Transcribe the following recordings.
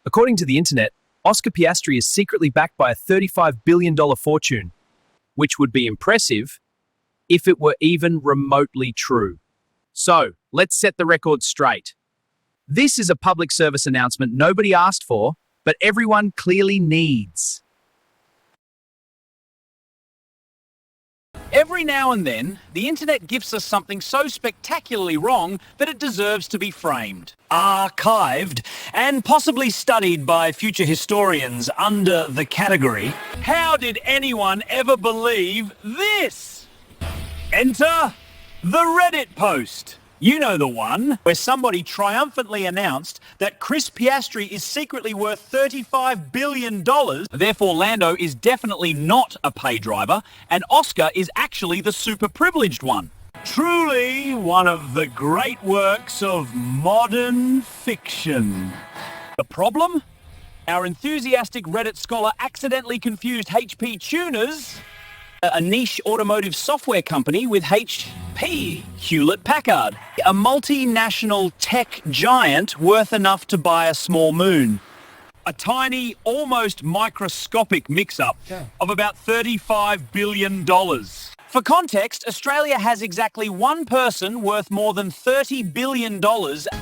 According to the internet, Oscar Piastri is secretly backed by a $35 billion fortune, which would be impressive if it were even remotely true. So, let's set the record straight. This is a public service announcement nobody asked for, but everyone clearly needs. Every now and then, the internet gives us something so spectacularly wrong that it deserves to be framed, archived, and possibly studied by future historians under the category, "How did anyone ever believe this?" Enter the Reddit post. You know the one where somebody triumphantly announced that Chris Piastri is secretly worth $35 billion. Therefore, Lando is definitely not a pay driver, and Oscar is actually the super privileged one. Truly one of the great works of modern fiction. The problem? Our enthusiastic Reddit scholar accidentally confused HP Tuners, a niche automotive software company, with HP, Hewlett-Packard, a multinational tech giant worth enough to buy a small moon. A tiny, almost microscopic mix-up of about $35 billion. For context, Australia has exactly one person worth more than $30 billion,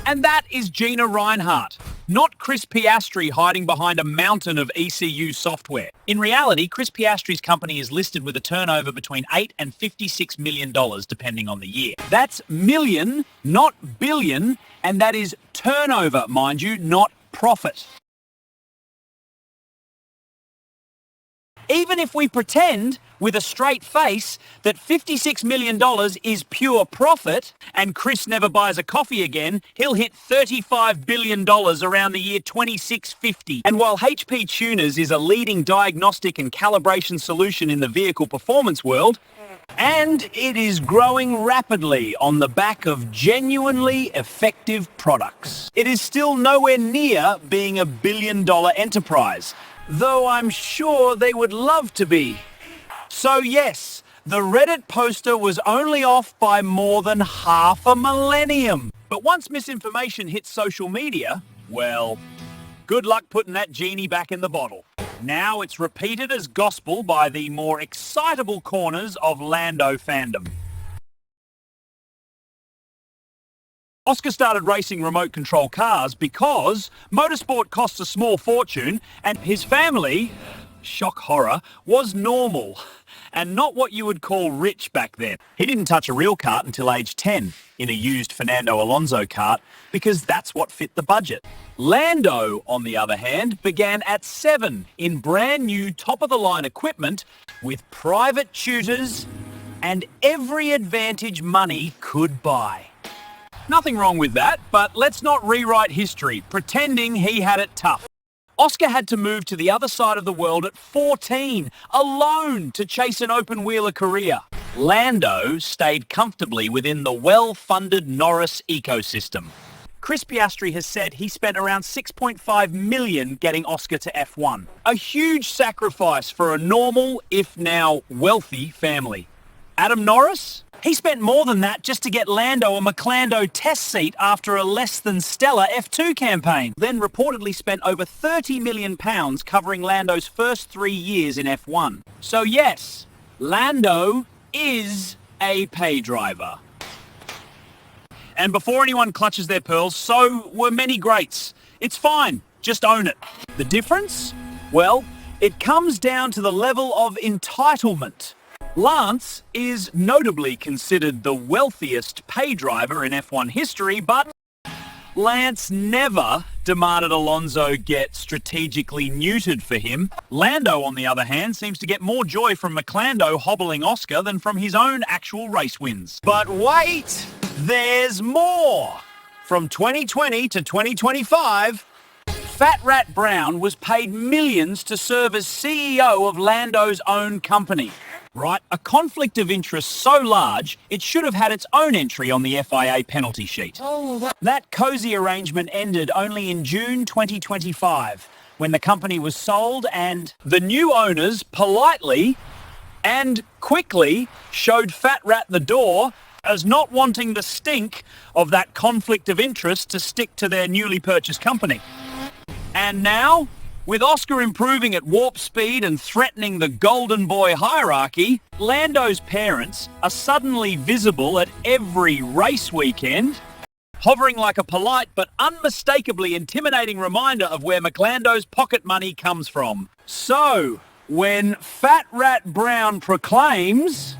and that is Gina Rinehart, not Chris Piastri hiding behind a mountain of ECU software. In reality, Chris Piastri's company is listed with a turnover between $8 and $56 million, depending on the year. That's million, not billion, and that is turnover, mind you, not profit. Even if we pretend with a straight face that $56 million is pure profit and Chris never buys a coffee again, he'll hit $35 billion around the year 2650. And while HP Tuners is a leading diagnostic and calibration solution in the vehicle performance world, and it is growing rapidly on the back of genuinely effective products, it is still nowhere near being a billion-dollar enterprise, though I'm sure they would love to be. So yes, the Reddit poster was only off by more than half a millennium. But once misinformation hits social media, well, good luck putting that genie back in the bottle. Now it's repeated as gospel by the more excitable corners of Lando fandom. Oscar started racing remote control cars because motorsport costs a small fortune and his family, shock horror, was normal and not what you would call rich back then. He didn't touch a real kart until age 10 in a used Fernando Alonso kart because that's what fit the budget. Lando, on the other hand, began at 7 in brand new top-of-the-line equipment with private tutors and every advantage money could buy. Nothing wrong with that, but let's not rewrite history, pretending he had it tough. Oscar had to move to the other side of the world at 14, alone, to chase an open-wheeler career. Lando stayed comfortably within the well-funded Norris ecosystem. Chris Piastri has said he spent around $6.5 million getting Oscar to F1. A huge sacrifice for a normal, if now wealthy, family. Adam Norris? He spent more than that just to get Lando a McLando test seat after a less than stellar F2 campaign, then reportedly spent over £30 million covering Lando's first 3 years in F1. So yes, Lando is a pay driver. And before anyone clutches their pearls, so were many greats. It's fine, just own it. The difference? Well, it comes down to the level of entitlement. Lance is notably considered the wealthiest pay driver in F1 history, but Lance never demanded Alonso get strategically neutered for him. Lando, on the other hand, seems to get more joy from McLando hobbling Oscar than from his own actual race wins. But wait, there's more! From 2020 to 2025, Fat Rat Brown was paid millions to serve as CEO of Lando's own company. Right, a conflict of interest so large, it should have had its own entry on the FIA penalty sheet. That cosy arrangement ended only in June 2025, when the company was sold and the new owners politely and quickly showed Fat Rat the door as not wanting the stink of that conflict of interest to stick to their newly purchased company. And now, with Oscar improving at warp speed and threatening the golden boy hierarchy, Lando's parents are suddenly visible at every race weekend, hovering like a polite but unmistakably intimidating reminder of where McLando's pocket money comes from. So, when Fat Rat Brown proclaims,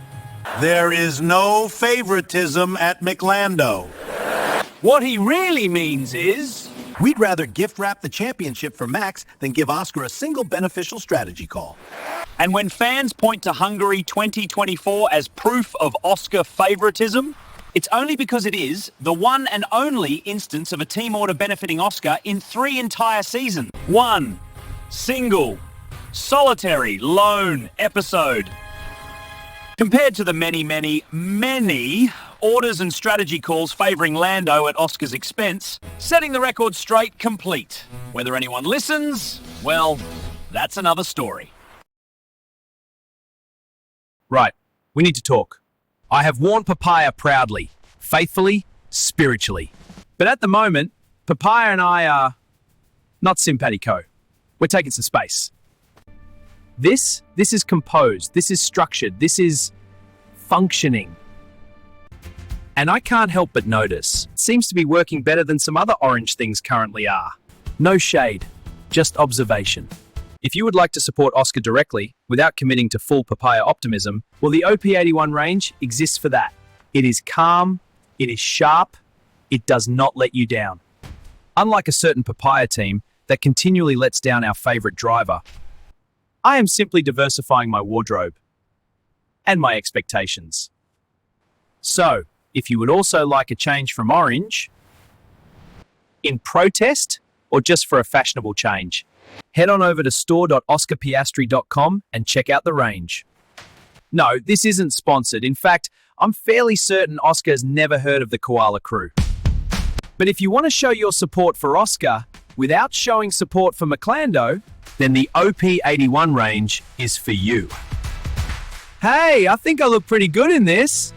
"There is no favoritism at McLando," what he really means is, we'd rather gift wrap the championship for Max than give Oscar a single beneficial strategy call. and when fans point to Hungary 2024 as proof of Oscar favoritism, it's only because it is the one and only instance of a team order benefiting Oscar in 3 entire seasons. One single, solitary, lone episode. Compared to the many orders and strategy calls favouring Lando at Oscar's expense, setting the record straight complete. Whether anyone listens, well, that's another story. Right, we need to talk. I have worn papaya proudly, faithfully, spiritually. But at the moment, papaya and I are not simpatico. We're taking some space. This is composed, this is structured, this is functioning. And I can't help but notice, it seems to be working better than some other orange things currently are. No shade, just observation. If you would like to support Oscar directly, without committing to full papaya optimism, well, the OP81 range exists for that. It is calm, it is sharp, it does not let you down. Unlike a certain papaya team that continually lets down our favorite driver, I am simply diversifying my wardrobe and my expectations. So, if you would also like a change from orange, in protest or just for a fashionable change, head on over to store.oscarpiastri.com and check out the range. No, this isn't sponsored. In fact, I'm fairly certain Oscar has never heard of the Koala Krew. But if you want to show your support for Oscar without showing support for McLando, then the OP81 range is for you. Hey, I think I look pretty good in this.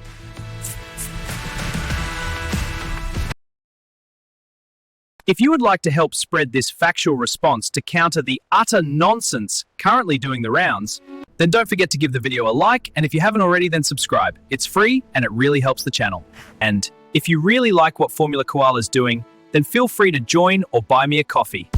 If you would like to help spread this factual response to counter the utter nonsense currently doing the rounds, then don't forget to give the video a like, and if you haven't already, then subscribe. It's free and it really helps the channel. And if you really like what Formula Koala is doing, then feel free to join or buy me a coffee.